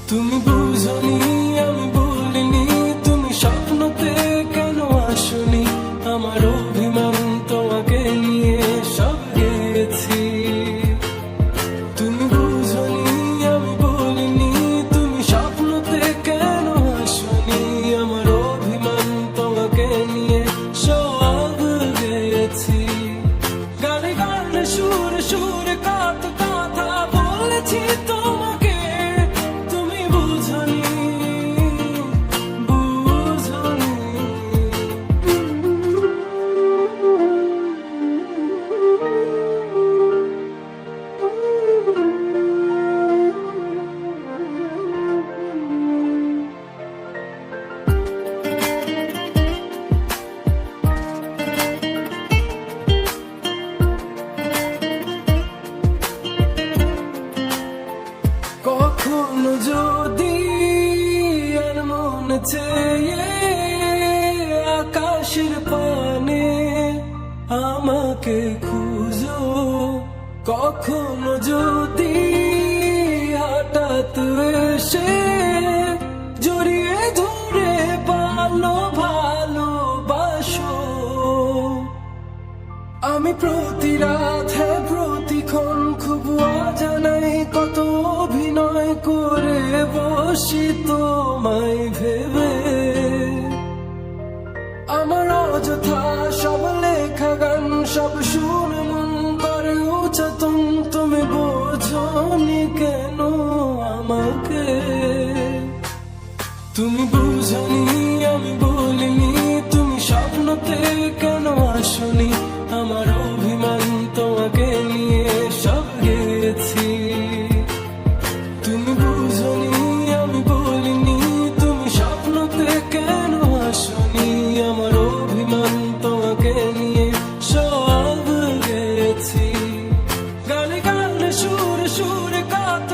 তুমি বুঝনি আমি বলিনি, তুমি স্বপ্নতে কেন আসনি, আমার অভিমান তোমাকে নিয়ে সব গেছি। তুমি বুঝনি আমি বলিনি, তুমি স্বপ্নতে কেন আসনি, আমার অভিমান তোমাকে নিয়ে সব গেছি। গানে গানে সুরে সুরে কত কথা বলেছি তোমাকে, কখনো যদি আর মন চেয়ে আকাশের পানে আমাকে খুঁজো, কখনো যদি হঠাৎ এসে জড়িয়ে ধরে ভালোবাসো, আমি প্রতি রাত প্রতিক্ষণ খুব অজানাই কত অভিনয় করে বসি তোমায় ভেবে। আমার অযথা সব লেখা গান সব শুনে মন করে উচ্চতম, তুমি বোঝনি কেন আমাকে। তুমি বুঝনি আমি বলিনি, তুমি স্বপ্নতে কেন আসনি, আমার অভিমান তোমাকে নিয়ে সব গেছি। তুমি বুঝনি আমি বলিনি, তুমি স্বপ্নতে কেন আসনি, আমার অভিমান তোমাকে নিয়ে সব গেছি। গানে গানে সুরে সুরে কত